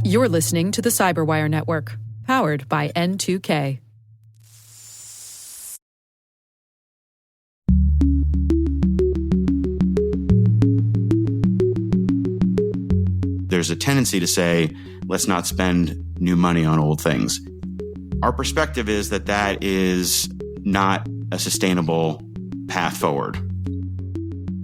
You're listening to the Cyberwire Network, powered by N2K. There's a tendency to say, let's not spend new money on old things. Our perspective is that that is not a sustainable path forward.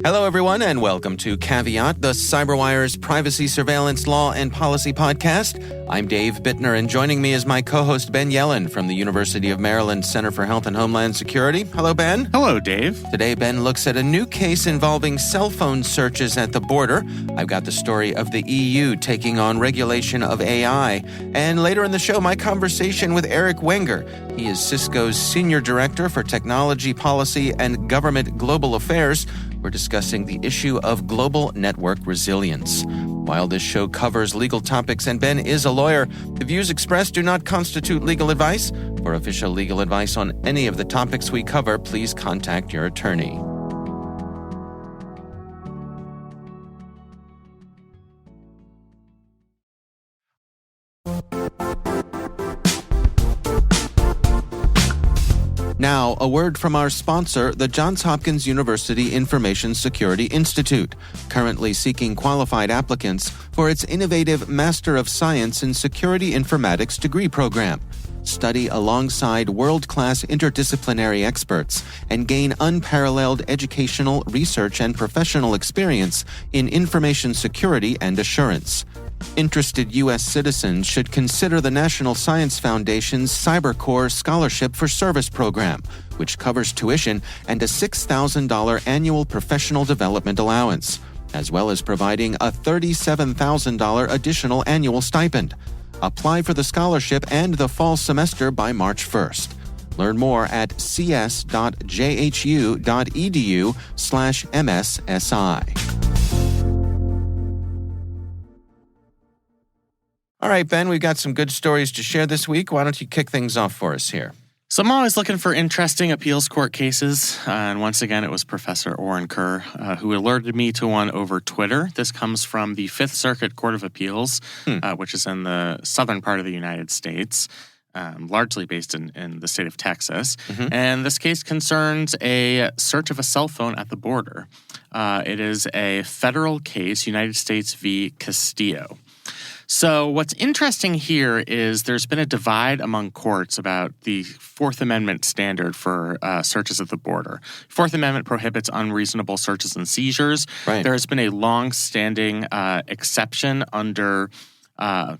Hello, everyone, and welcome to Caveat, the CyberWire's privacy, surveillance, law, and policy podcast. I'm Dave Bittner, and joining me is my co-host Ben Yellen from the University of Maryland Center for Health and Homeland Security. Hello, Ben. Hello, Dave. Today, Ben looks at a new case involving cell phone searches at the border. I've got the story of the EU taking on regulation of AI. And later in the show, my conversation with Eric Wenger. He is Cisco's Senior Director for Technology Policy and Government Global Affairs. We're discussing the issue of global network resilience. While this show covers legal topics and Ben is a lawyer, the views expressed do not constitute legal advice. For official legal advice on any of the topics we cover, please contact your attorney. Now, a word from our sponsor, the Johns Hopkins University Information Security Institute, currently seeking qualified applicants for its innovative Master of Science in Security Informatics degree program. Study alongside world-class interdisciplinary experts and gain unparalleled educational, research, and professional experience in information security and assurance. Interested U.S. citizens should consider the National Science Foundation's CyberCore Scholarship for Service program, which covers tuition and a $6,000 annual professional development allowance, as well as providing a $37,000 additional annual stipend. Apply for the scholarship and the fall semester by March 1st. Learn more at cs.jhu.edu/MSSI. All right, Ben, we've got some good stories to share this week. Why don't you kick things off for us here? So I'm always looking for interesting appeals court cases. And once again, it was Professor Oren Kerr who alerted me to one over Twitter. This comes from the Fifth Circuit Court of Appeals, which is in the southern part of the United States, largely based in the state of Texas. And this case concerns a search of a cell phone at the border. It is a federal case, United States v. Castillo. So what's interesting here is there's been a divide among courts about the Fourth Amendment standard for searches at the border. Fourth Amendment prohibits unreasonable searches and seizures. Right. There has been a long-standing exception under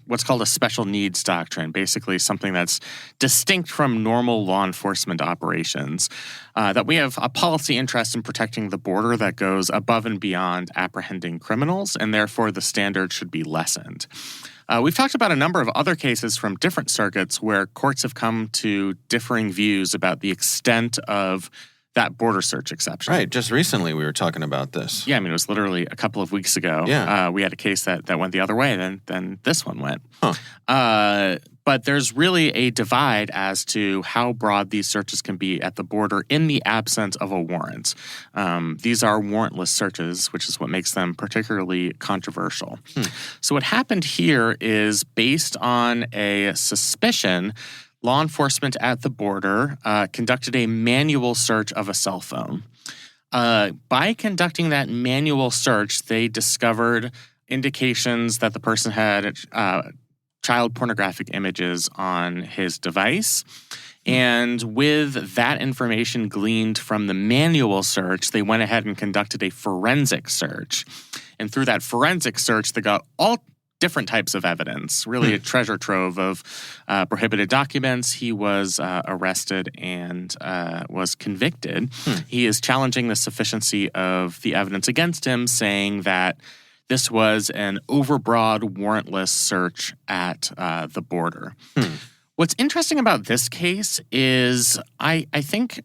what's called a special needs doctrine, basically something that's distinct from normal law enforcement operations, that we have a policy interest in protecting the border that goes above and beyond apprehending criminals, and therefore the standard should be lessened. We've talked about a number of other cases from different circuits where courts have come to differing views about the extent of that border search exception. Right. Just recently we were talking about this. Yeah, I mean, it was literally a couple of weeks ago. Yeah. We had a case that went the other way than this one went. Huh. But there's really a divide as to how broad these searches can be at the border in the absence of a warrant. These are warrantless searches, which is what makes them particularly controversial. So what happened here is based on a suspicion, law enforcement at the border conducted a manual search of a cell phone. By conducting that manual search, they discovered indications that the person had child pornographic images on his device. And with that information gleaned from the manual search, they went ahead and conducted a forensic search. And through that forensic search, they got all different types of evidence, really a treasure trove of prohibited documents. He was arrested and was convicted. He is challenging the sufficiency of the evidence against him, saying that this was an overbroad, warrantless search at the border. What's interesting about this case is I think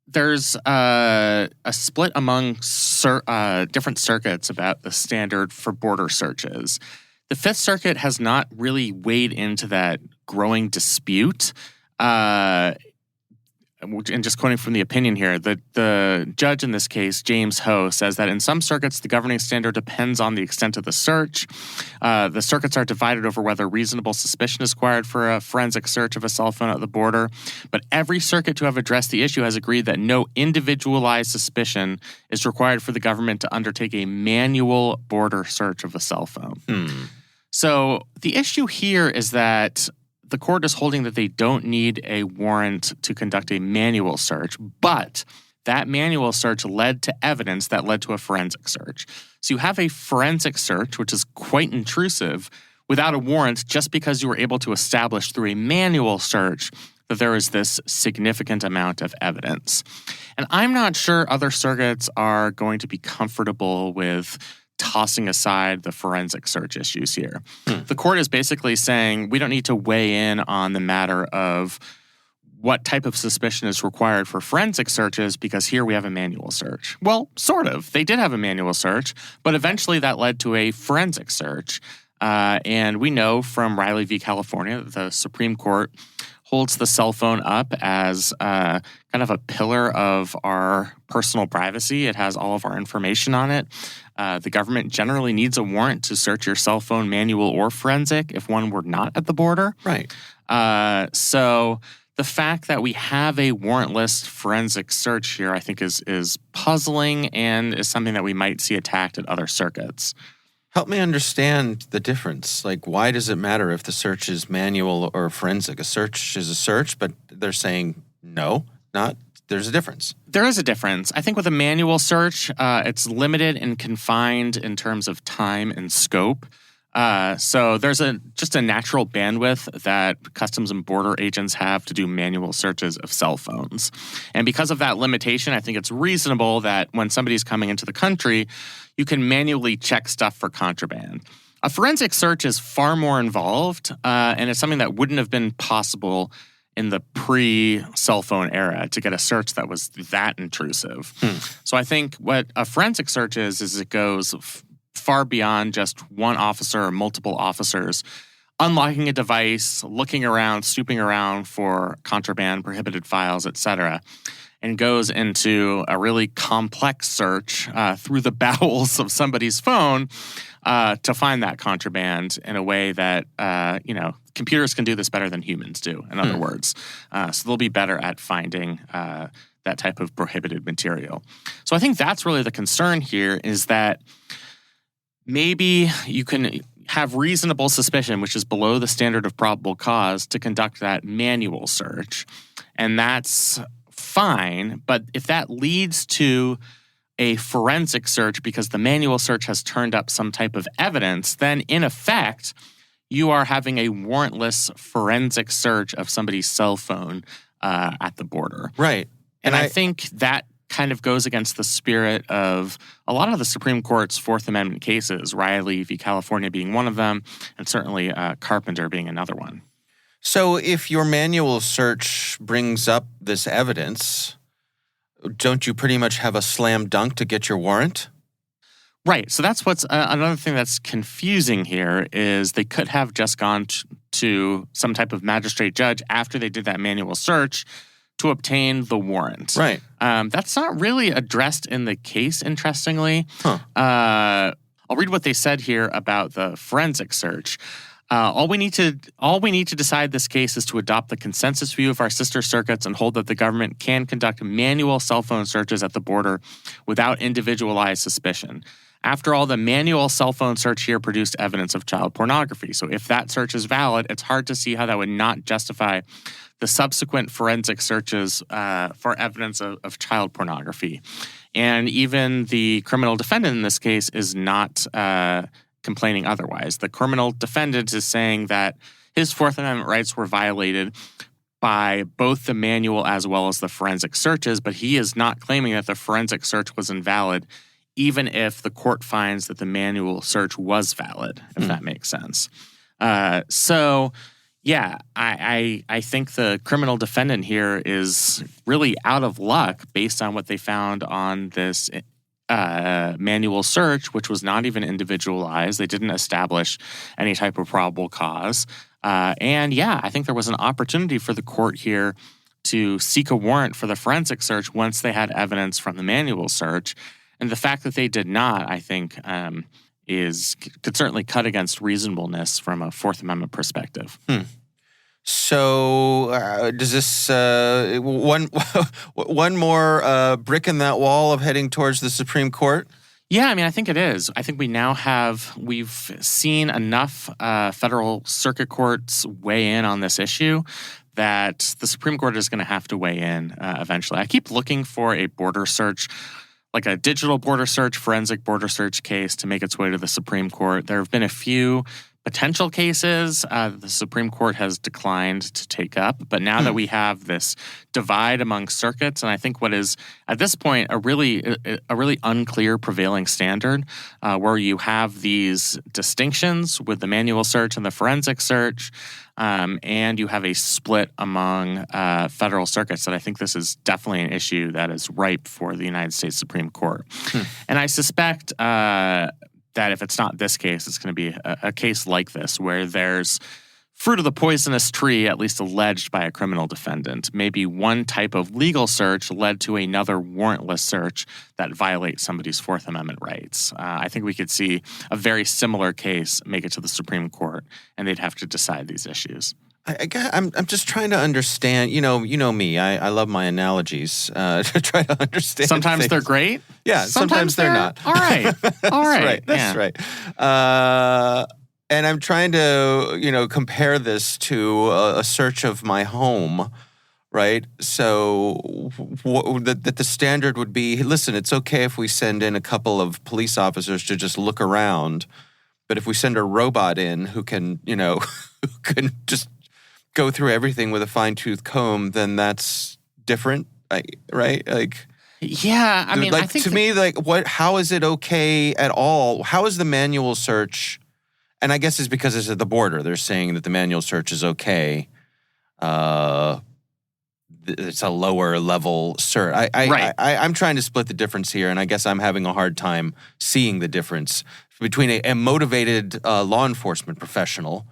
there's a split among different circuits about the standard for border searches. The Fifth Circuit has not really weighed into that growing dispute. and just quoting from the opinion here, the judge in this case, James Ho, says that in some circuits, the governing standard depends on the extent of the search. The circuits are divided over whether reasonable suspicion is required for a forensic search of a cell phone at the border. But every circuit to have addressed the issue has agreed that no individualized suspicion is required for the government to undertake a manual border search of a cell phone. So the issue here is that the court is holding that they don't need a warrant to conduct a manual search, but that manual search led to evidence that led to a forensic search. So you have a forensic search, which is quite intrusive, without a warrant just because you were able to establish through a manual search that there is this significant amount of evidence. And I'm not sure other circuits are going to be comfortable with tossing aside the forensic search issues here. The court is basically saying we don't need to weigh in on the matter of what type of suspicion is required for forensic searches because here we have a manual search. Well, sort of. They did have a manual search, but eventually that led to a forensic search. And we know from Riley v. California that the Supreme Court holds the cell phone up as kind of a pillar of our personal privacy. It has all of our information on it. The government generally needs a warrant to search your cell phone, manual or forensic, if one were not at the border. Right. So the fact that we have a warrantless forensic search here, I think, is puzzling and is something that we might see attacked at other circuits. Help me understand the difference. Like, why does it matter if the search is manual or forensic? A search is a search, but they're saying no, not. There's a difference. There is a difference. I think with a manual search, it's limited and confined in terms of time and scope. So there's just a natural bandwidth that Customs and Border agents have to do manual searches of cell phones. And because of that limitation, I think it's reasonable that when somebody's coming into the country, you can manually check stuff for contraband. A forensic search is far more involved, and it's something that wouldn't have been possible in the pre-cell phone era to get a search that was that intrusive. So I think what a forensic search is it goes far beyond just one officer or multiple officers unlocking a device, looking around, snooping around for contraband, prohibited files, etc., and goes into a really complex search through the bowels of somebody's phone to find that contraband in a way that, computers can do this better than humans do, in other words. So they'll be better at finding that type of prohibited material. So I think that's really the concern here is that maybe you can have reasonable suspicion, which is below the standard of probable cause, to conduct that manual search. And that's fine, but if that leads to a forensic search because the manual search has turned up some type of evidence, then in effect, you are having a warrantless forensic search of somebody's cell phone at the border. Right. And I think that kind of goes against the spirit of a lot of the Supreme Court's Fourth Amendment cases, Riley v. California being one of them, and certainly Carpenter being another one. So if your manual search brings up this evidence, don't you pretty much have a slam dunk to get your warrant? Right. So that's what's another thing that's confusing here is they could have just gone to some type of magistrate judge after they did that manual search to obtain the warrant. Right. That's not really addressed in the case, interestingly. I'll read what they said here about the forensic search. All we need to decide this case is to adopt the consensus view of our sister circuits and hold that the government can conduct manual cell phone searches at the border without individualized suspicion. After all, the manual cell phone search here produced evidence of child pornography. So if that search is valid, it's hard to see how that would not justify the subsequent forensic searches for evidence of child pornography. And even the criminal defendant in this case is not complaining otherwise. The criminal defendant is saying that his Fourth Amendment rights were violated by both the manual as well as the forensic searches, but he is not claiming that the forensic search was invalid, even if the court finds that the manual search was valid, if that makes sense. So, yeah, I think the criminal defendant here is really out of luck based on what they found on this manual search, which was not even individualized. They didn't establish any type of probable cause. And yeah, I think there was an opportunity for the court here to seek a warrant for the forensic search once they had evidence from the manual search. And the fact that they did not, I think, could certainly cut against reasonableness from a Fourth Amendment perspective. So does this one more brick in that wall of heading towards the Supreme Court? Yeah, I mean, I think it is. I think we've seen enough federal circuit courts weigh in on this issue that the Supreme Court is going to have to weigh in eventually. I keep looking for a border search, like a digital border search, forensic border search case to make its way to the Supreme Court. There have been a few potential cases the Supreme Court has declined to take up. But now that we have this divide among circuits, and I think what is, at this point, a really unclear prevailing standard where you have these distinctions with the manual search and the forensic search, and you have a split among federal circuits, that I think this is definitely an issue that is ripe for the United States Supreme Court. And I suspect that if it's not this case, it's going to be a case like this, where there's fruit of the poisonous tree, at least alleged by a criminal defendant. Maybe one type of legal search led to another warrantless search that violates somebody's Fourth Amendment rights. I think we could see a very similar case make it to the Supreme Court, and they'd have to decide these issues. I'm just trying to understand. You know me. I love my analogies to try to understand. Sometimes things. They're great. Yeah. Sometimes they're not. All right. All right. That's right. And I'm trying to compare this to a search of my home, right? So that the standard would be: listen, it's okay if we send in a couple of police officers to just look around, but if we send a robot in who can just go through everything with a fine-tooth comb, then that's different, right? Like, yeah, I mean, like, I think to me, like, how is it okay at all? How is the manual search? And I guess it's because it's at the border. They're saying that the manual search is okay. It's a lower level search. I'm trying to split the difference here, and I guess I'm having a hard time seeing the difference between a motivated law enforcement professional.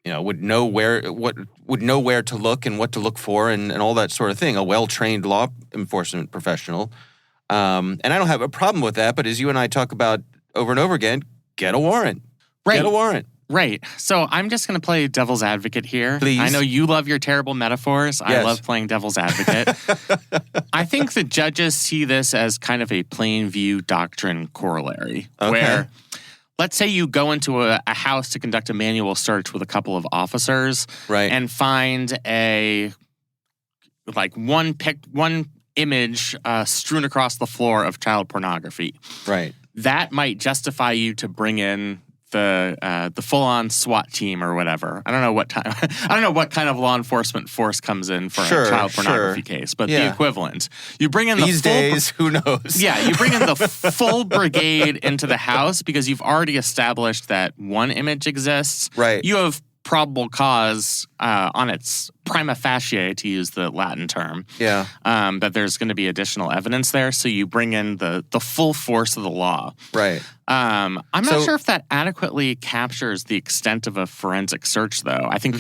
Would know where to look and what to look for and all that sort of thing. A well-trained law enforcement professional. And I don't have a problem with that, but as you and I talk about over and over again, get a warrant. Right. Get a warrant. Right. So I'm just going to play devil's advocate here. Please. I know you love your terrible metaphors. Yes. I love playing devil's advocate. I think the judges see this as kind of a plain view doctrine corollary, where let's say you go into a house to conduct a manual search with a couple of officers, right, and find one image strewn across the floor of child pornography. Right. That might justify you to bring in the full-on SWAT team or whatever. I don't know what kind of law enforcement force comes in for a child pornography case, but the equivalent. You bring in these days, who knows? Yeah, you bring in the full brigade into the house because you've already established that one image exists. Right. You have probable cause on its prima facie, to use the Latin term. Yeah. That there's going to be additional evidence there, so you bring in the full force of the law. Right. I'm not sure if that adequately captures the extent of a forensic search, though. I think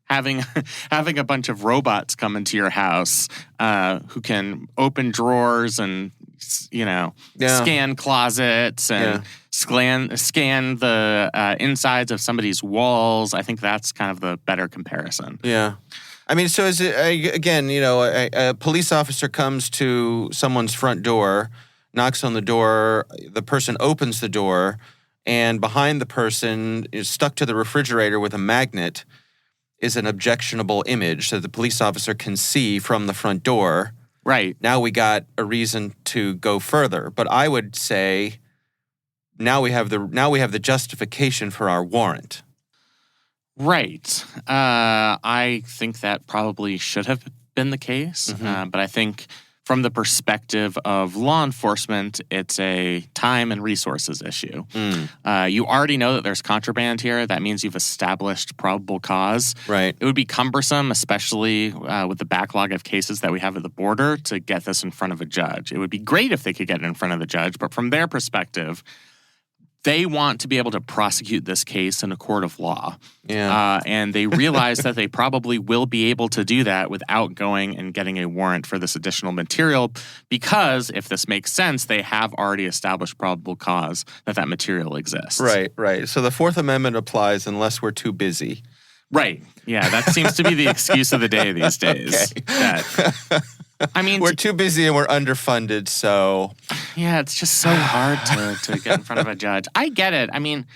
having a bunch of robots come into your house who can open drawers and scan closets and scan the insides of somebody's walls. I think that's kind of the better comparison. Yeah. I mean, so is it, again, a police officer comes to someone's front door, knocks on the door, the person opens the door, and behind the person is stuck to the refrigerator with a magnet is an objectionable image that the police officer can see from the front door. Right. Now we got a reason to go further. But I would say now we have the justification for our warrant. Right. I think that probably should have been the case. But I think from the perspective of law enforcement, it's a time and resources issue. You already know that there's contraband here. That means you've established probable cause. Right. It would be cumbersome, especially with the backlog of cases that we have at the border, to get this in front of a judge. It would be great if they could get it in front of the judge, but from their perspective, they want to be able to prosecute this case in a court of law. Yeah. And they realize that they probably will be able to do that without going and getting a warrant for this additional material because, if this makes sense, they have already established probable cause that material exists. Right. So the Fourth Amendment applies unless we're too busy. Right. Yeah, that seems to be the excuse of the day these days. Okay. I mean, we're too busy and we're underfunded, so... Yeah, it's just so hard to get in front of a judge. I get it. I mean,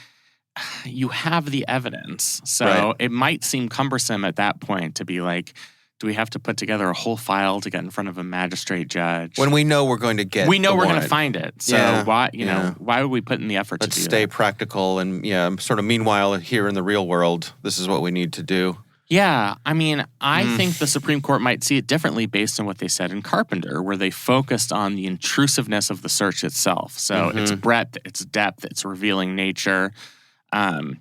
you have the evidence, so it might seem cumbersome at that point to be like, do we have to put together a whole file to get in front of a magistrate judge? When we know we're going to get We know we're going warrant. to find it. So why would we put in the effort Let's to do stay that? practical and, sort of meanwhile, here in the real world, this is what we need to do. Yeah, I mean, I think the Supreme Court might see it differently based on what they said in Carpenter, where they focused on the intrusiveness of the search itself. So its breadth, its depth, its revealing nature. All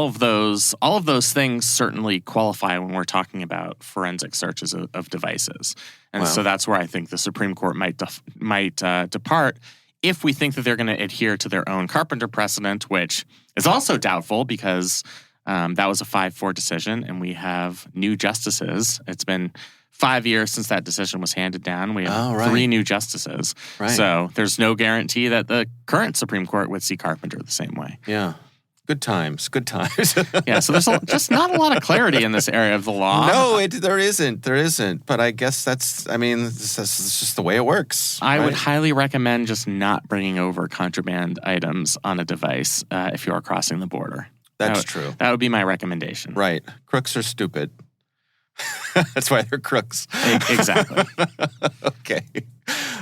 of those things certainly qualify when we're talking about forensic searches of devices. And so that's where I think the Supreme Court might depart if we think that they're going to adhere to their own Carpenter precedent, which is also doubtful because that was a 5-4 decision, and we have new justices. It's been 5 years since that decision was handed down. We have 3 new justices. Right. So there's no guarantee that the current Supreme Court would see Carpenter the same way. Yeah. Good times. Yeah, so there's just not a lot of clarity in this area of the law. No, there isn't. But I guess that's just the way it works. I would highly recommend just not bringing over contraband items on a device if you are crossing the border. That's true. That would be my recommendation. Right. Crooks are stupid. That's why they're crooks. Exactly. Okay.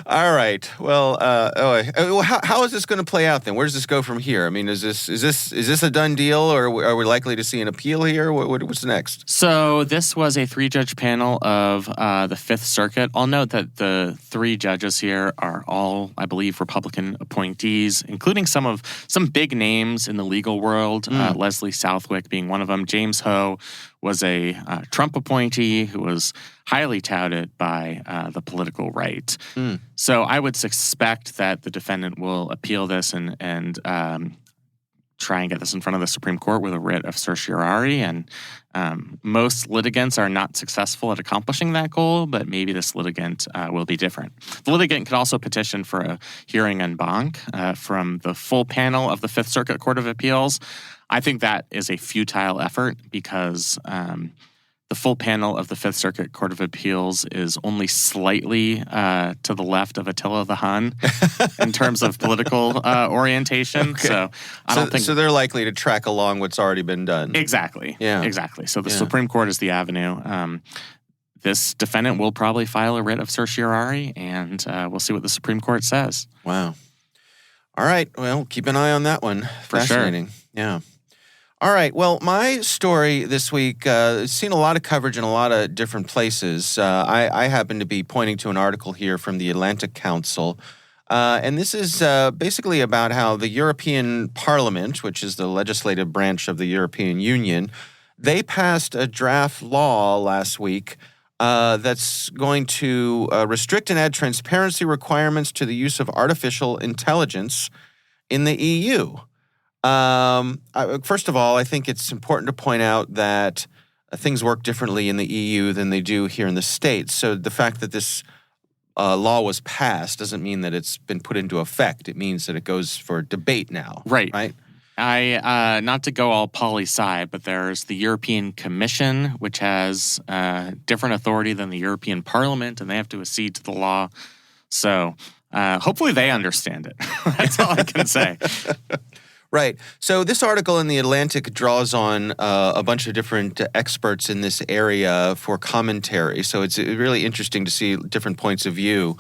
All right. Well, how is this going to play out then? Where does this go from here? I mean, is this a done deal, or are we likely to see an appeal here? What's next? So this was a 3-judge panel of the Fifth Circuit. I'll note that the 3 judges here are all, I believe, Republican appointees, including some big names in the legal world. Leslie Southwick being one of them. James Ho was a Trump appointee who was highly touted by the political right. So I would suspect that the defendant will appeal this and try and get this in front of the Supreme Court with a writ of certiorari. And most litigants are not successful at accomplishing that goal, but maybe this litigant will be different. The litigant could also petition for a hearing en banc from the full panel of the Fifth Circuit Court of Appeals. I think that is a futile effort because the full panel of the Fifth Circuit Court of Appeals is only slightly to the left of Attila the Hun in terms of political orientation. Okay. So I don't think... So they're likely to track along what's already been done. Exactly. Yeah. Exactly. So the Supreme Court is the avenue. This defendant will probably file a writ of certiorari, and we'll see what the Supreme Court says. Wow. All right. Well, keep an eye on that one. For Fascinating. sure. Yeah. All right. Well, my story this week has seen a lot of coverage in a lot of different places. I happen to be pointing to an article here from the Atlantic Council. And this is basically about how the European Parliament, which is the legislative branch of the European Union, they passed a draft law last week that's going to restrict and add transparency requirements to the use of artificial intelligence in the EU. First of all, I think it's important to point out that things work differently in the EU than they do here in the States. So the fact that this law was passed doesn't mean that it's been put into effect. It means that it goes for debate now. Right. Right? I not to go all poli-sci, but there's the European Commission, which has different authority than the European Parliament, and they have to accede to the law. So hopefully they understand it. That's all I can say. Right. So this article in The Atlantic draws on a bunch of different experts in this area for commentary. So it's really interesting to see different points of view.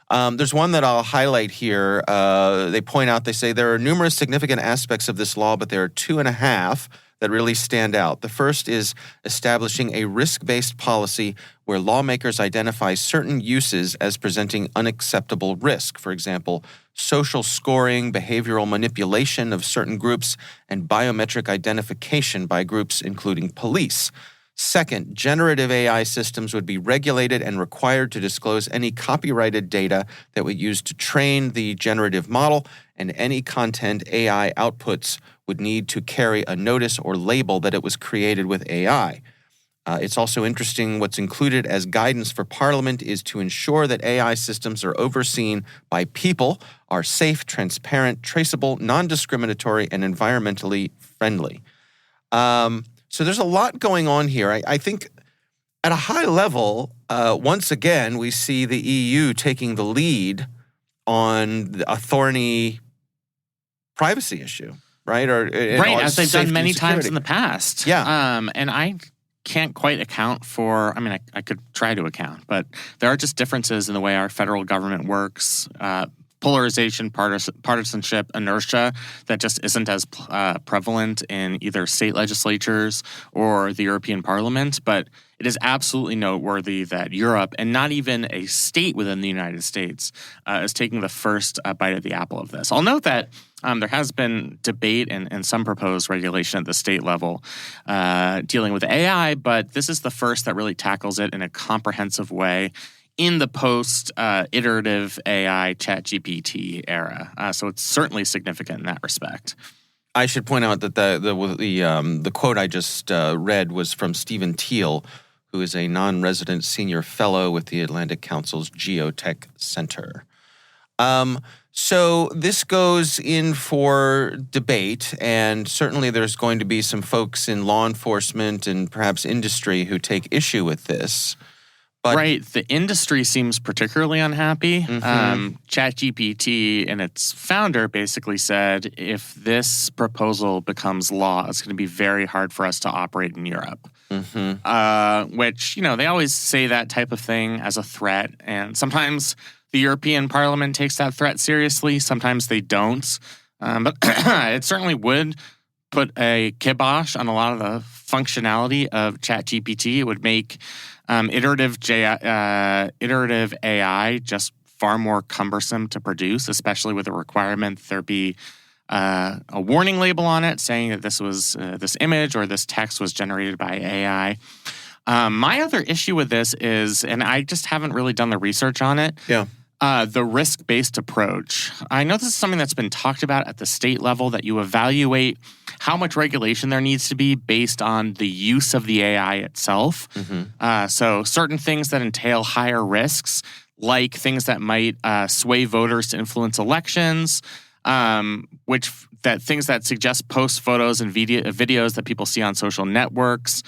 There's one that I'll highlight here. They point out, they say, there are numerous significant aspects of this law, but there are 2.5 that really stand out. The first is establishing a risk-based policy where lawmakers identify certain uses as presenting unacceptable risk. For example, social scoring, behavioral manipulation of certain groups, and biometric identification by groups including police. Second, generative AI systems would be regulated and required to disclose any copyrighted data that we use to train the generative model, and any content AI outputs would need to carry a notice or label that it was created with AI. It's also interesting what's included as guidance for Parliament is to ensure that AI systems are overseen by people, are safe, transparent, traceable, non-discriminatory, and environmentally friendly. So there's a lot going on here. I think at a high level, once again, we see the EU taking the lead on a thorny privacy issue, right? As they've done many times in the past. Yeah. And I can't quite account for, I could try to account, but there are just differences in the way our federal government works, polarization, partisanship, inertia that just isn't as prevalent in either state legislatures or the European Parliament. But it is absolutely noteworthy that Europe, and not even a state within the United States, is taking the first bite of the apple of this. I'll note that there has been debate and some proposed regulation at the state level dealing with AI, but this is the first that really tackles it in a comprehensive way in the post-iterative AI ChatGPT era. So it's certainly significant in that respect. I should point out that the quote I just read was from Stephen Teal, who is a non-resident senior fellow with the Atlantic Council's Geotech Center. So this goes in for debate, and certainly there's going to be some folks in law enforcement and perhaps industry who take issue with this. But, right. The industry seems particularly unhappy. Mm-hmm. ChatGPT and its founder basically said, if this proposal becomes law, it's going to be very hard for us to operate in Europe. Mm-hmm. Which, they always say that type of thing as a threat. And sometimes the European Parliament takes that threat seriously. Sometimes they don't. But it certainly would put a kibosh on a lot of the functionality of ChatGPT. It would make iterative AI just far more cumbersome to produce, especially with the requirement that there be a warning label on it saying that this was this image or this text was generated by AI. My other issue with this is, and I just haven't really done the research on it, the risk-based approach. I know this is something that's been talked about at the state level, that you evaluate how much regulation there needs to be based on the use of the AI itself. Mm-hmm. So certain things that entail higher risks, like things that might sway voters to influence elections, things that suggest post photos and videos that people see on social networks.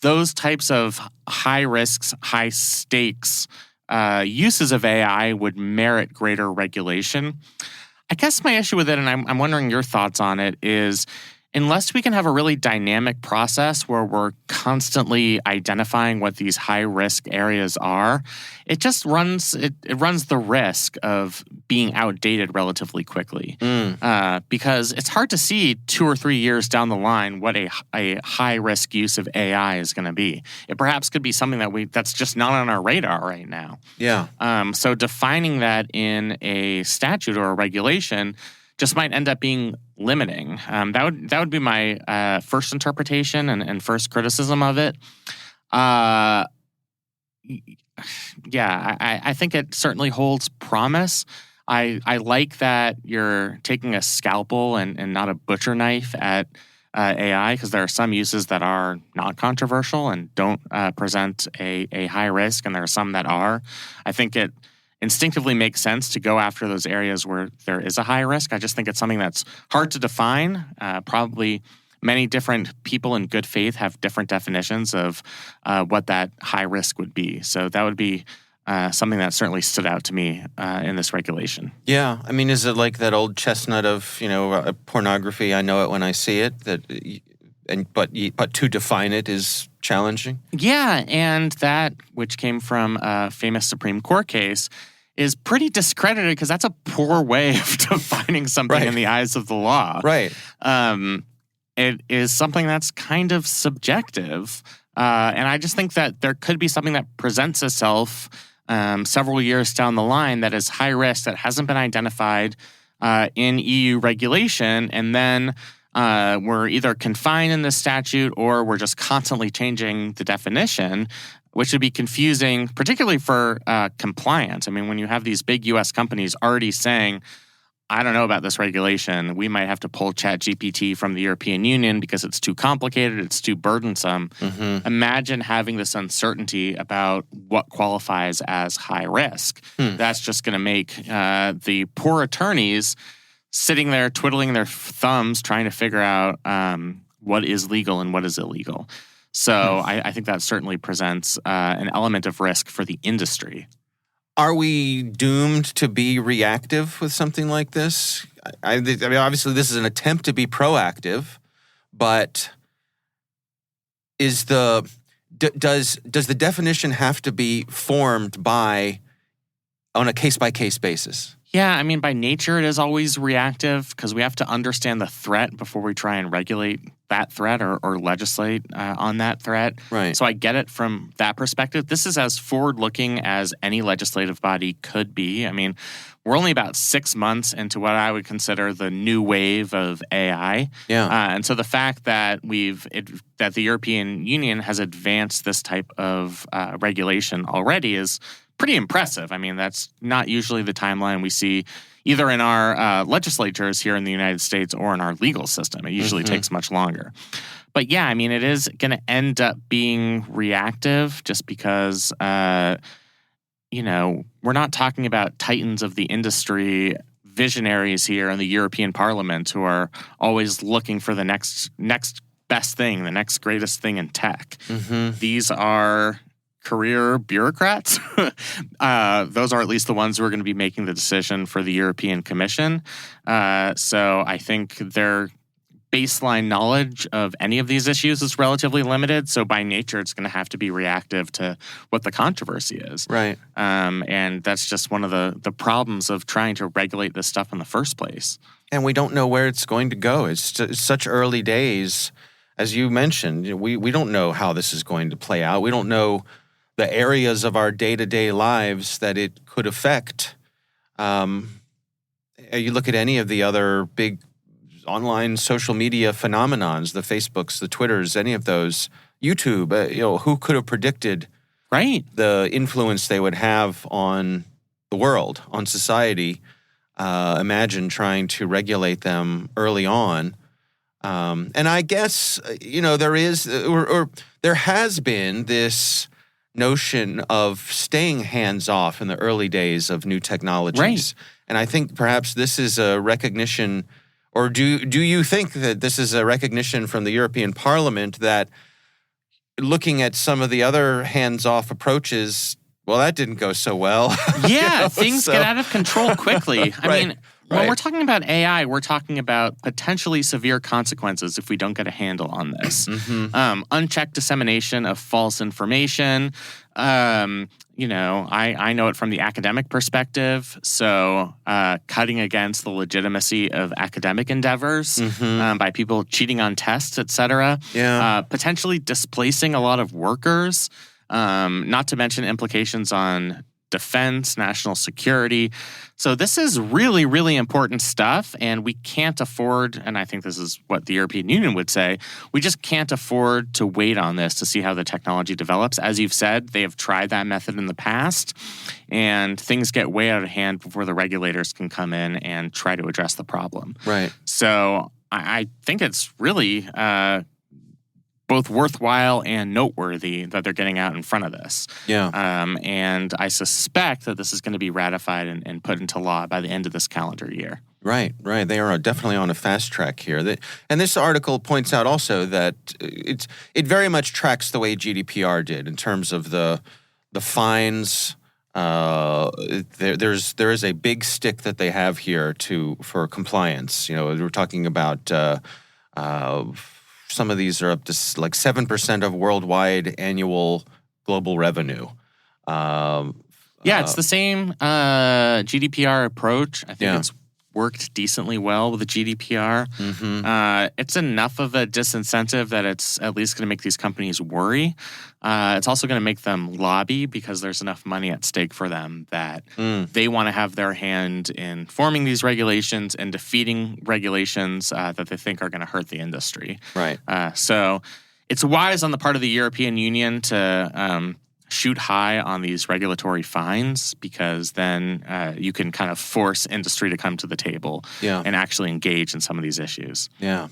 Those types of high risks, high stakes uses of AI would merit greater regulation. I guess my issue with it, and I'm wondering your thoughts on it, is unless we can have a really dynamic process where we're constantly identifying what these high-risk areas are, it just runs it runs the risk of being outdated relatively quickly. Because it's hard to see 2 or 3 years down the line what a high-risk use of AI is going to be. It perhaps could be something that's just not on our radar right now. Yeah. So defining that in a statute or a regulation just might end up being limiting. That would be my first interpretation and first criticism of it. I think it certainly holds promise. I like that you're taking a scalpel and not a butcher knife at AI, because there are some uses that are not controversial and don't present a high risk, and there are some that are. I think it instinctively makes sense to go after those areas where there is a high risk. I just think it's something that's hard to define. Probably many different people in good faith have different definitions of what that high risk would be. So that would be something that certainly stood out to me in this regulation. Yeah. I mean, is it like that old chestnut of, pornography? I know it when I see it, but to define it is challenging? Yeah, and that, which came from a famous Supreme Court case, is pretty discredited because that's a poor way of defining something in the eyes of the law. Right. It is something that's kind of subjective. And I just think that there could be something that presents itself several years down the line that is high risk, that hasn't been identified in EU regulation, and then we're either confined in this statute or we're just constantly changing the definition, which would be confusing, particularly for compliance. I mean, when you have these big U.S. companies already saying, I don't know about this regulation, we might have to pull ChatGPT from the European Union because it's too complicated, it's too burdensome. Imagine having this uncertainty about what qualifies as high risk. That's just going to make the poor attorneys sitting there twiddling their thumbs trying to figure out what is legal and what is illegal. So I think that certainly presents an element of risk for the industry. Are we doomed to be reactive with something like this? I mean, obviously, this is an attempt to be proactive, but does the definition have to be formed on a case-by-case basis? Yeah, I mean, by nature, it is always reactive because we have to understand the threat before we try and regulate that threat or legislate on that threat. Right. So I get it from that perspective. This is as forward-looking as any legislative body could be. I mean, we're only about 6 months into what I would consider the new wave of AI. Yeah. And so the fact that that the European Union has advanced this type of regulation already is pretty impressive. I mean, that's not usually the timeline we see either in our legislatures here in the United States or in our legal system. It usually takes much longer. But yeah, I mean, it is going to end up being reactive just because, we're not talking about titans of the industry, visionaries here in the European Parliament who are always looking for the next best thing, the next greatest thing in tech. These are career bureaucrats. Those are at least the ones who are going to be making the decision for the European Commission. So I think their baseline knowledge of any of these issues is relatively limited. So by nature, it's going to have to be reactive to what the controversy is. Right. And that's just one of the problems of trying to regulate this stuff in the first place. And we don't know where it's going to go. It's such early days. As you mentioned, we don't know how this is going to play out. We don't know the areas of our day-to-day lives that it could affect. You look at any of the other big online social media phenomenons, the Facebooks, the Twitters, any of those, YouTube, who could have predicted the influence they would have on the world, on society? Imagine trying to regulate them early on. And I guess, there is, or there has been this notion of staying hands-off in the early days of new technologies. Right. And I think perhaps this is a recognition, or do you think that this is a recognition from the European Parliament that looking at some of the other hands-off approaches, well, that didn't go so well. Yeah, things get out of control quickly. I mean, when we're talking about AI, we're talking about potentially severe consequences if we don't get a handle on this. Unchecked dissemination of false information. I know it from the academic perspective. So cutting against the legitimacy of academic endeavors by people cheating on tests, et cetera. Yeah. Potentially displacing a lot of workers, not to mention implications on defense, national security. So this is really, really important stuff, and we can't afford, and I think this is what the European Union would say, we just can't afford to wait on this to see how the technology develops. As you've said, they have tried that method in the past, and things get way out of hand before the regulators can come in and try to address the problem. Right. So I think it's really both worthwhile and noteworthy that they're getting out in front of this. Yeah. And I suspect that this is going to be ratified and put into law by the end of this calendar year. Right. They are definitely on a fast track here. And this article points out also that it very much tracks the way GDPR did in terms of the fines. There is a big stick that they have here for compliance. We're talking about some of these are up to like 7% of worldwide annual global revenue. It's the same GDPR approach. I think it's worked decently well with the GDPR. It's enough of a disincentive that it's at least going to make these companies worry. It's also going to make them lobby because there's enough money at stake for them that they want to have their hand in forming these regulations and defeating regulations that they think are going to hurt the industry. Right. So it's wise on the part of the European Union to shoot high on these regulatory fines, because then you can kind of force industry to come to the table and actually engage in some of these issues. Yeah.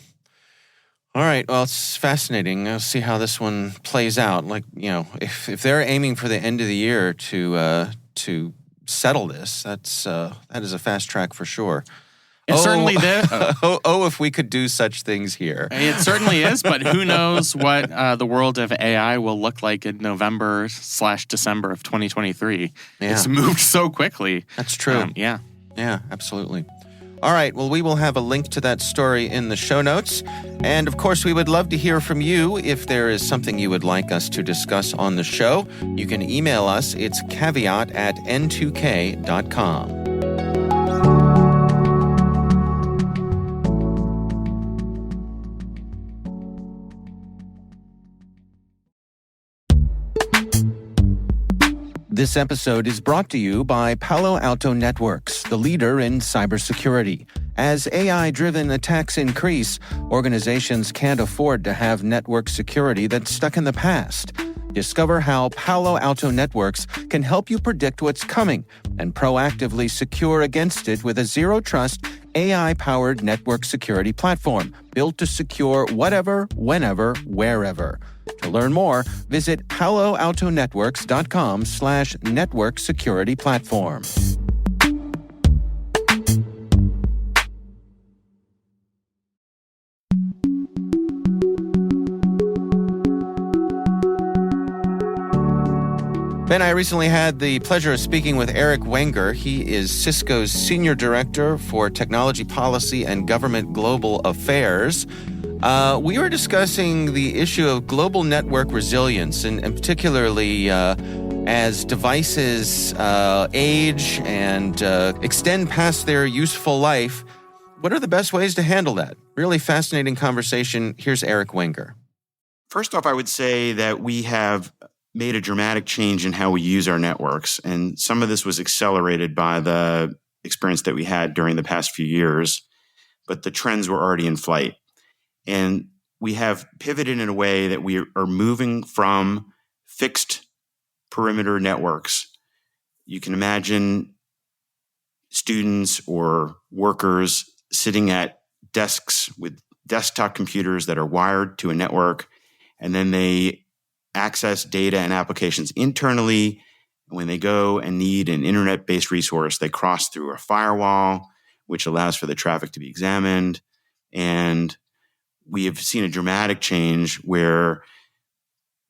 All right. Well, it's fascinating. I'll see how this one plays out. Like, if they're aiming for the end of the year to settle this, that is a fast track for sure. It certainly did. If we could do such things here. It certainly is, but who knows what the world of AI will look like in November/December of 2023. Yeah. It's moved so quickly. That's true. Yeah, absolutely. All right, well, we will have a link to that story in the show notes. And, of course, we would love to hear from you if there is something you would like us to discuss on the show. You can email us. It's caveat@n2k.com. This episode is brought to you by Palo Alto Networks, the leader in cybersecurity. As AI-driven attacks increase, organizations can't afford to have network security that's stuck in the past. Discover how Palo Alto Networks can help you predict what's coming and proactively secure against it with a zero-trust, AI-powered network security platform built to secure whatever, whenever, wherever. To learn more, visit paloaltonetworks.com/network security platform. Ben, I recently had the pleasure of speaking with Eric Wenger. He is Cisco's Senior Director for Technology Policy and Government Global Affairs. We were discussing the issue of global network resilience, and particularly as devices age and extend past their useful life. What are the best ways to handle that? Really fascinating conversation. Here's Eric Wenger. First off, I would say that we have made a dramatic change in how we use our networks. And some of this was accelerated by the experience that we had during the past few years, but the trends were already in flight. And we have pivoted in a way that we are moving from fixed perimeter networks. You can imagine students or workers sitting at desks with desktop computers that are wired to a network, and then they access data and applications internally. When they go and need an internet-based resource, they cross through a firewall, which allows for the traffic to be examined. And we have seen a dramatic change where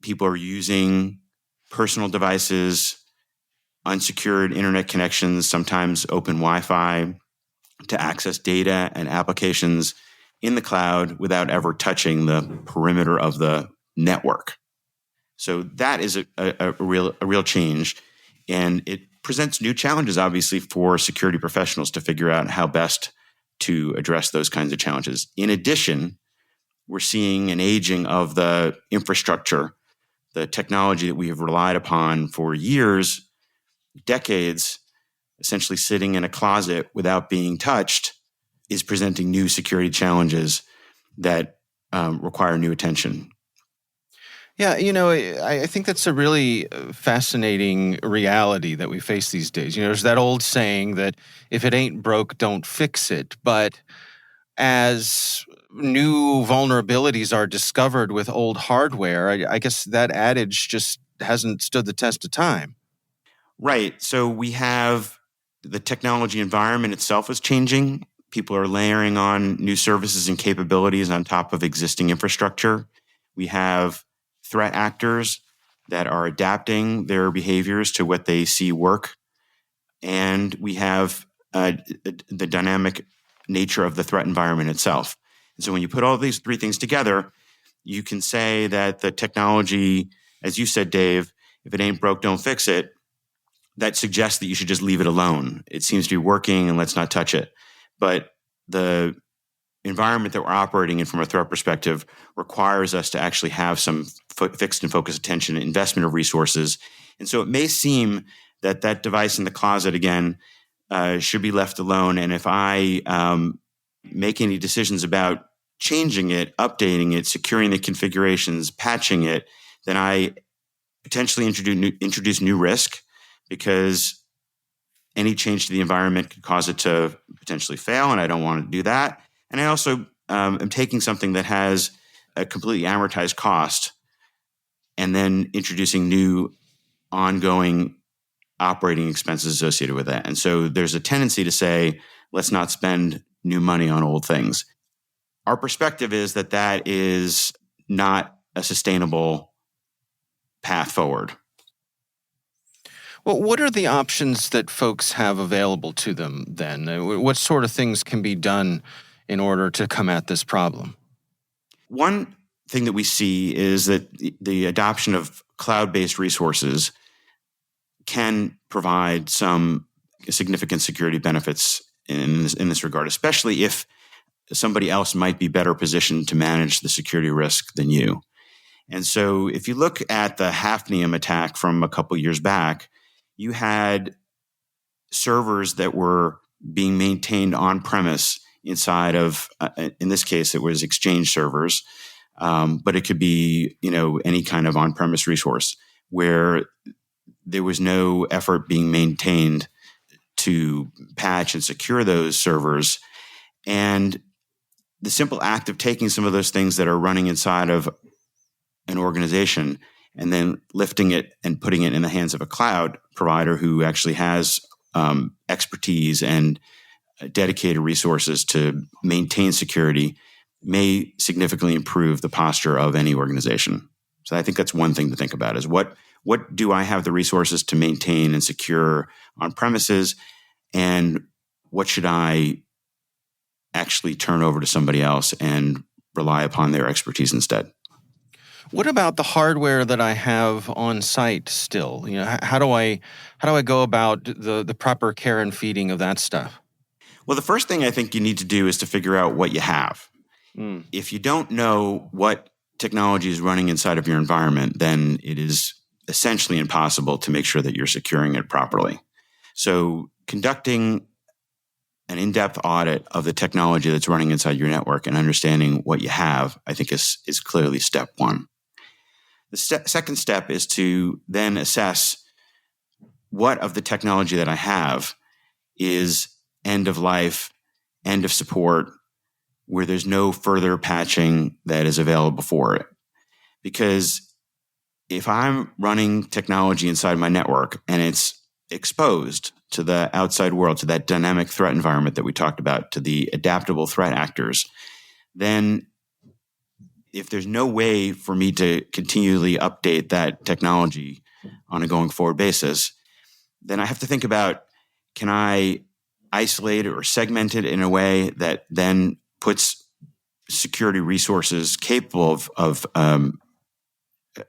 people are using personal devices, unsecured internet connections, sometimes open Wi-Fi, to access data and applications in the cloud without ever touching the perimeter of the network. So that is a real change, and it presents new challenges, obviously, for security professionals to figure out how best to address those kinds of challenges. In addition, we're seeing an aging of the infrastructure, the technology that we have relied upon for years, decades, essentially sitting in a closet without being touched, is presenting new security challenges that require new attention. Yeah, I think that's a really fascinating reality that we face these days. There's that old saying that if it ain't broke, don't fix it. But as new vulnerabilities are discovered with old hardware, I guess that adage just hasn't stood the test of time. Right. So we have the technology environment itself is changing. People are layering on new services and capabilities on top of existing infrastructure. We have threat actors that are adapting their behaviors to what they see work. And we have the dynamic nature of the threat environment itself. And so when you put all these three things together, you can say that the technology, as you said, Dave, if it ain't broke, don't fix it. That suggests that you should just leave it alone. It seems to be working and let's not touch it. but the environment that we're operating in from a threat perspective requires us to actually have some fixed and focused attention, investment of resources. And so it may seem that that device in the closet, again, should be left alone. And if I make any decisions about changing it, updating it, securing the configurations, patching it, then I potentially introduce new risk, because any change to the environment could cause it to potentially fail, and I don't want to do that. And I also am taking something that has a completely amortized cost and then introducing new ongoing operating expenses associated with that. And so there's a tendency to say, let's not spend new money on old things. Our perspective is that that is not a sustainable path forward. Well, what are the options that folks have available to them then? What sort of things can be done in order to come at this problem? One thing that we see is that the adoption of cloud-based resources can provide some significant security benefits in this regard, especially if somebody else might be better positioned to manage the security risk than you. And so if you look at the Hafnium attack from a couple years back, you had servers that were being maintained on-premise inside of, in this case, it was Exchange servers, but it could be, any kind of on-premise resource where there was no effort being maintained to patch and secure those servers. And the simple act of taking some of those things that are running inside of an organization and then lifting it and putting it in the hands of a cloud provider who actually has expertise and dedicated resources to maintain security may significantly improve the posture of any organization. So I think that's one thing to think about, is what do I have the resources to maintain and secure on premises, and what should I actually turn over to somebody else and rely upon their expertise instead? What about the hardware that I have on site still? How do I go about the proper care and feeding of that stuff? Well, the first thing I think you need to do is to figure out what you have. If you don't know what technology is running inside of your environment, then it is essentially impossible to make sure that you're securing it properly. So conducting an in-depth audit of the technology that's running inside your network and understanding what you have, I think is clearly step one. The second step is to then assess what of the technology that I have is end of life, end of support, where there's no further patching that is available for it. Because if I'm running technology inside my network and it's exposed to the outside world, to that dynamic threat environment that we talked about, to the adaptable threat actors, then if there's no way for me to continually update that technology on a going forward basis, then I have to think about, can I isolate it or segment it in a way that then puts security resources capable of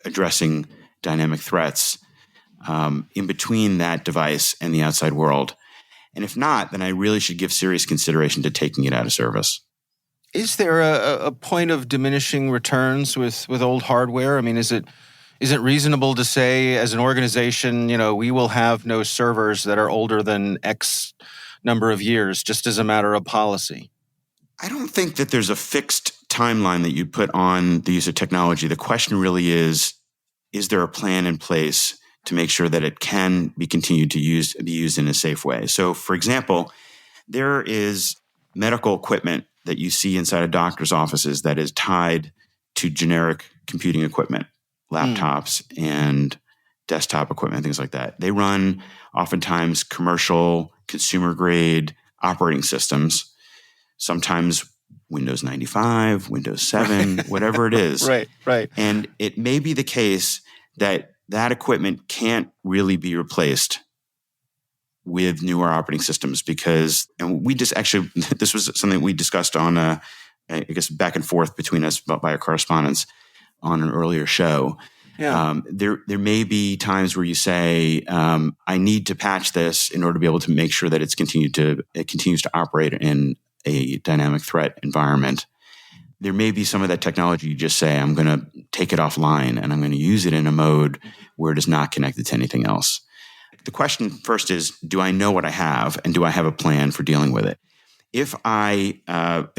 addressing dynamic threats in between that device and the outside world? And if not, then I really should give serious consideration to taking it out of service. Is there a point of diminishing returns with old hardware? I mean, is it reasonable to say, as an organization, we will have no servers that are older than X number of years, just as a matter of policy? I don't think that there's a fixed timeline that you put on the use of technology. The question really is there a plan in place to make sure that it can be continued to be used in a safe way? So, for example, there is medical equipment that you see inside of doctors' offices that is tied to generic computing equipment, laptops and desktop equipment, things like that. They run oftentimes commercial, consumer-grade operating systems, sometimes Windows 95, Windows 7, whatever it is. Right. And it may be the case that that equipment can't really be replaced with newer operating systems because, and we just actually, this was something we discussed on, I guess, back and forth between us by our correspondence on an earlier show. Yeah. There may be times where you say, I need to patch this in order to be able to make sure that it continues to operate in a dynamic threat environment, there may be some of that technology you just say, I'm going to take it offline and I'm going to use it in a mode where it is not connected to anything else. The question first is, do I know what I have and do I have a plan for dealing with it? If I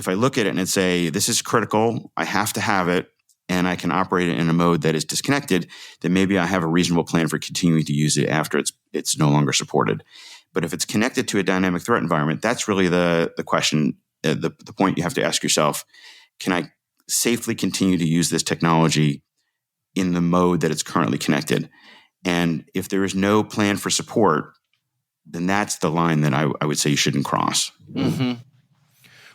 look at it and say, this is critical, I have to have it, and I can operate it in a mode that is disconnected, then maybe I have a reasonable plan for continuing to use it after it's no longer supported. But if it's connected to a dynamic threat environment, that's really the question, the point you have to ask yourself. Can I safely continue to use this technology in the mode that it's currently connected? And if there is no plan for support, then that's the line that I would say you shouldn't cross. Mm-hmm.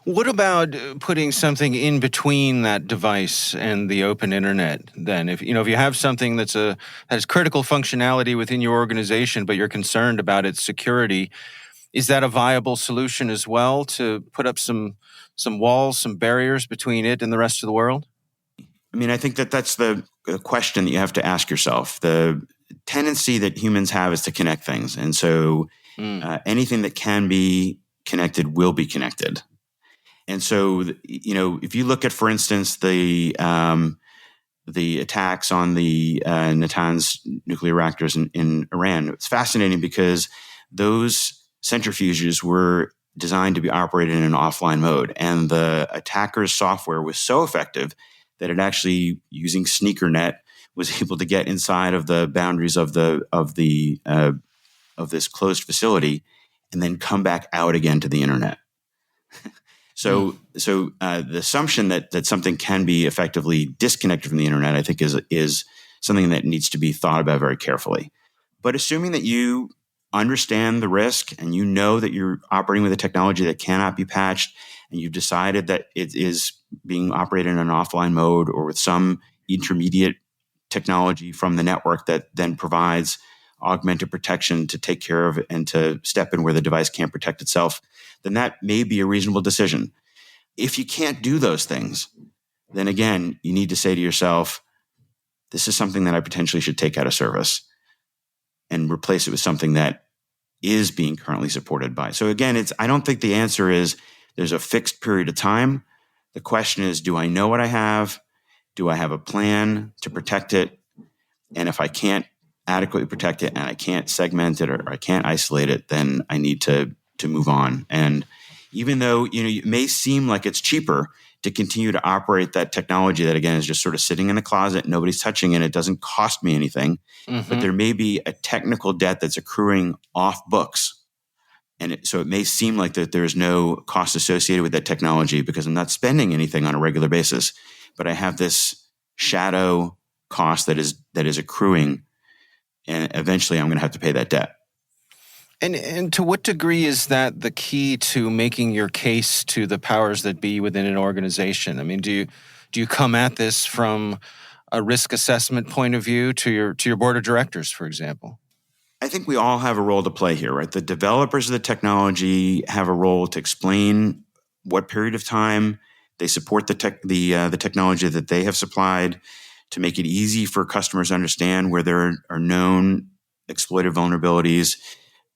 What about putting something in between that device and the open internet then? If you have something that has critical functionality within your organization, but you're concerned about its security, is that a viable solution as well, to put up some walls, some barriers between it and the rest of the world? I mean, I think that's the question that you have to ask yourself. The tendency that humans have is to connect things. And so anything that can be connected will be connected. And so, if you look at, for instance, the attacks on the Natanz nuclear reactors in Iran, it's fascinating because those centrifuges were designed to be operated in an offline mode. And the attacker's software was so effective that it actually, using SneakerNet, was able to get inside of the boundaries of this closed facility and then come back out again to the internet. So the assumption that something can be effectively disconnected from the internet, I think, is something that needs to be thought about very carefully. But assuming that you understand the risk and you know that you're operating with a technology that cannot be patched, and you've decided that it is being operated in an offline mode or with some intermediate technology from the network that then provides augmented protection to take care of it and to step in where the device can't protect itself, then that may be a reasonable decision. If you can't do those things, then again, you need to say to yourself, this is something that I potentially should take out of service and replace it with something that is being currently supported by. So again, I don't think the answer is there's a fixed period of time. The question is, do I know what I have? Do I have a plan to protect it? And if I can't adequately protect it and I can't segment it or I can't isolate it, then I need to move on. And even though, it may seem like it's cheaper to continue to operate that technology that, again, is just sort of sitting in a closet, nobody's touching it, it doesn't cost me anything, but there may be a technical debt that's accruing off books. And so it may seem like that there's no cost associated with that technology because I'm not spending anything on a regular basis, but I have this shadow cost that is accruing, and eventually I'm going to have to pay that debt. And to what degree is that the key to making your case to the powers that be within an organization? I mean, do you come at this from a risk assessment point of view to your board of directors, for example? I think we all have a role to play here, right? The developers of the technology have a role to explain what period of time they support the technology that they have supplied, to make it easy for customers to understand where there are known exploited vulnerabilities,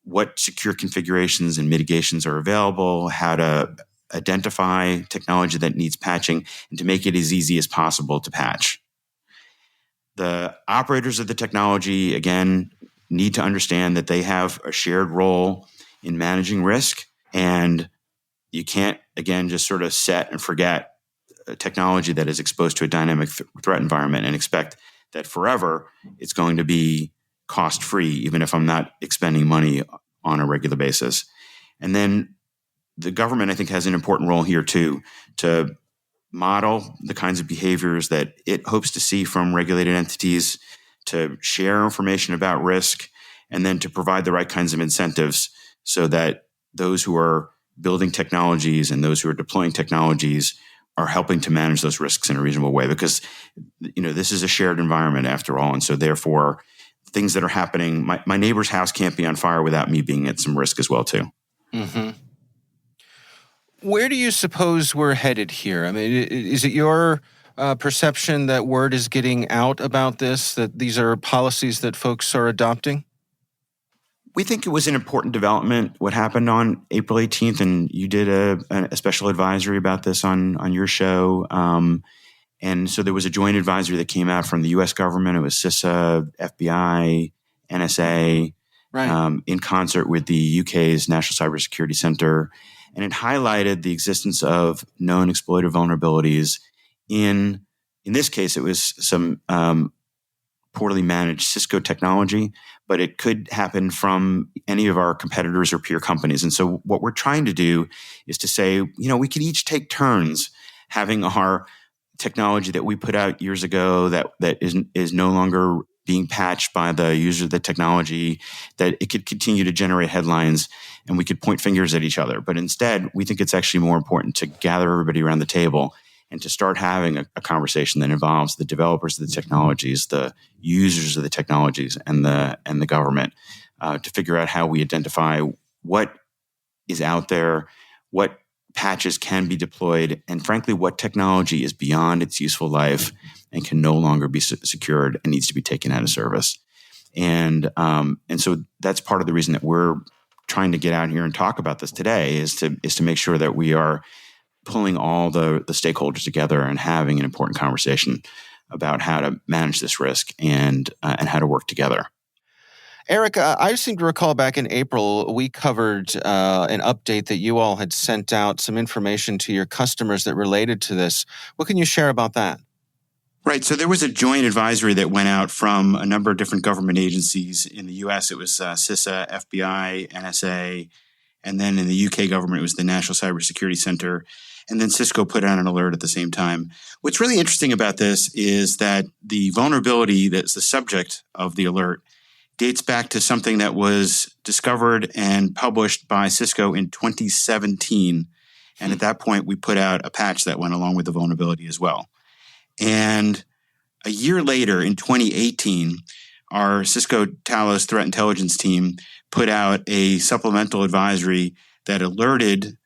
what secure configurations and mitigations are available, how to identify technology that needs patching, and to make it as easy as possible to patch. The operators of the technology, again, need to understand that they have a shared role in managing risk, and you can't, again, just sort of set and forget a technology that is exposed to a dynamic threat environment and expect that forever it's going to be cost-free, even if I'm not expending money on a regular basis. And then the government, I think, has an important role here too, to model the kinds of behaviors that it hopes to see from regulated entities, to share information about risk, and then to provide the right kinds of incentives so that those who are building technologies and those who are deploying technologies are helping to manage those risks in a reasonable way. Because, this is a shared environment after all. And so therefore, things that are happening, my neighbor's house can't be on fire without me being at some risk as well too. Mm-hmm. Where do you suppose we're headed here? I mean, is it your perception that word is getting out about this, that these are policies that folks are adopting? We think it was an important development, what happened on April 18th, and you did a special advisory about this on your show. And so there was a joint advisory that came out from the U.S. government. It was CISA, FBI, NSA, Right. in concert with the UK's National Cybersecurity Center. And it highlighted the existence of known exploitive vulnerabilities in this case, it was some poorly managed Cisco technology, but it could happen from any of our competitors or peer companies. And so what we're trying to do is to say, we could each take turns having our technology that we put out years ago that is no longer being patched by the user of the technology, that it could continue to generate headlines and we could point fingers at each other. But instead, we think it's actually more important to gather everybody around the table and to start having a conversation that involves the developers of the technologies, the users of the technologies, and the government to figure out how we identify what is out there, what patches can be deployed, and frankly, what technology is beyond its useful life and can no longer be secured and needs to be taken out of service. And so that's part of the reason that we're trying to get out here and talk about this today is to make sure that we are pulling all the stakeholders together and having an important conversation about how to manage this risk and how to work together. Eric, I seem to recall back in April, we covered an update that you all had sent out some information to your customers that related to this. What can you share about that? Right. So there was a joint advisory that went out from a number of different government agencies. In the U.S., it was CISA, FBI, NSA, and then in the UK government, it was the National Cybersecurity Center. And then Cisco put out an alert at the same time. What's really interesting about this is that the vulnerability that's the subject of the alert dates back to something that was discovered and published by Cisco in 2017. And at that point, we put out a patch that went along with the vulnerability as well. And a year later, in 2018, our Cisco Talos threat intelligence team put out a supplemental advisory that alerted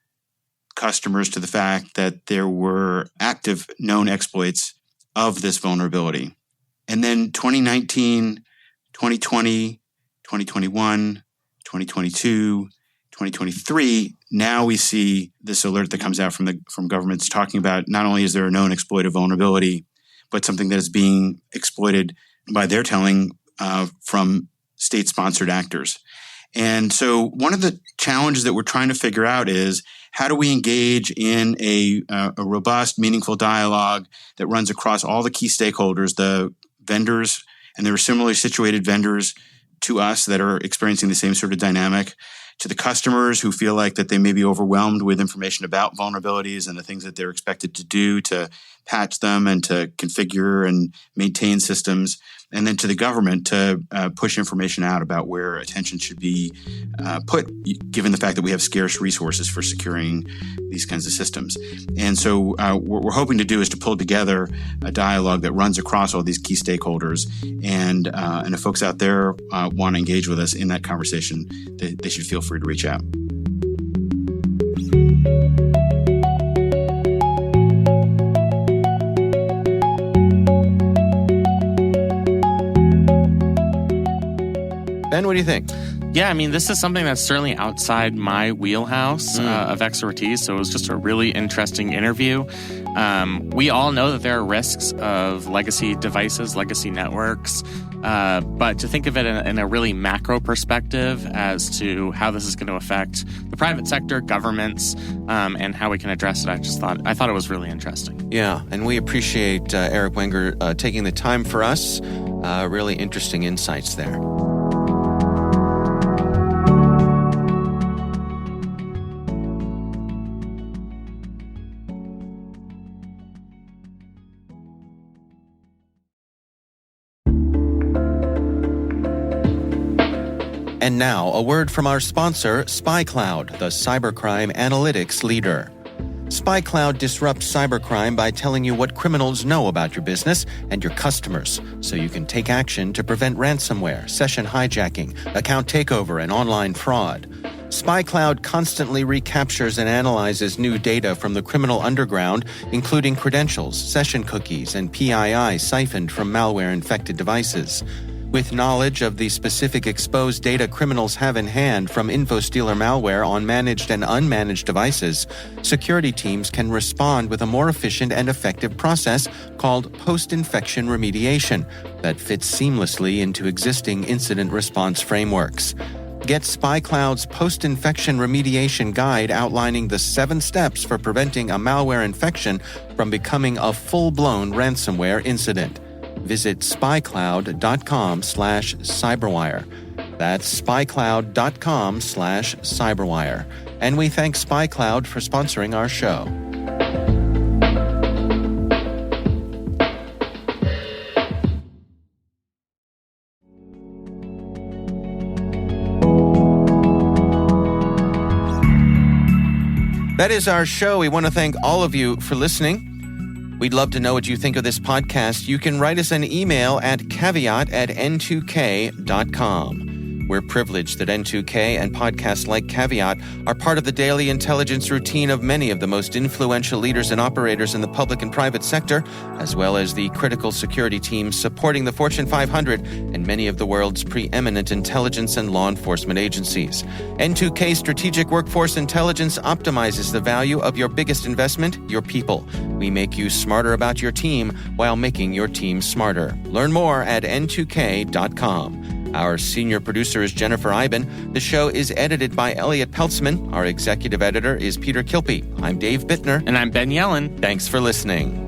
customers to the fact that there were active known exploits of this vulnerability. And then 2019, 2020, 2021, 2022, 2023, now we see this alert that comes out from governments talking about not only is there a known exploitive vulnerability, but something that is being exploited by their telling from state-sponsored actors. And so one of the challenges that we're trying to figure out is how do we engage in a robust, meaningful dialogue that runs across all the key stakeholders, the vendors, and there are similarly situated vendors to us that are experiencing the same sort of dynamic, to the customers who feel like that they may be overwhelmed with information about vulnerabilities and the things that they're expected to do to patch them and to configure and maintain systems, and then to the government to push information out about where attention should be put, given the fact that we have scarce resources for securing these kinds of systems. And so what we're hoping to do is to pull together a dialogue that runs across all these key stakeholders. And if folks out there want to engage with us in that conversation, they should feel free to reach out. Ben, what do you think? Yeah, I mean, this is something that's certainly outside my wheelhouse of expertise, so it was just a really interesting interview. We all know that there are risks of legacy devices, legacy networks, but to think of it in a really macro perspective as to how this is going to affect the private sector, governments, and how we can address it, I thought it was really interesting. Yeah, and we appreciate Eric Wenger taking the time for us. Really interesting insights there. And now, a word from our sponsor, SpyCloud, the cybercrime analytics leader. SpyCloud disrupts cybercrime by telling you what criminals know about your business and your customers, so you can take action to prevent ransomware, session hijacking, account takeover, and online fraud. SpyCloud constantly recaptures and analyzes new data from the criminal underground, including credentials, session cookies, and PII siphoned from malware-infected devices. With knowledge of the specific exposed data criminals have in hand from InfoStealer malware on managed and unmanaged devices, security teams can respond with a more efficient and effective process called post-infection remediation that fits seamlessly into existing incident response frameworks. Get SpyCloud's post-infection remediation guide outlining the 7 steps for preventing a malware infection from becoming a full-blown ransomware incident. Visit spycloud.com/cyberwire. That's spycloud.com/cyberwire. And we thank SpyCloud for sponsoring our show. That is our show. We want to thank all of you for listening. We'd love to know what you think of this podcast. You can write us an email at caveat@n2k.com. We're privileged that N2K and podcasts like Caveat are part of the daily intelligence routine of many of the most influential leaders and operators in the public and private sector, as well as the critical security teams supporting the Fortune 500 and many of the world's preeminent intelligence and law enforcement agencies. N2K Strategic Workforce Intelligence optimizes the value of your biggest investment, your people. We make you smarter about your team while making your team smarter. Learn more at n2k.com. Our senior producer is Jennifer Iben. The show is edited by Elliot Peltzman. Our executive editor is Peter Kilpie. I'm Dave Bittner. And I'm Ben Yellen. Thanks for listening.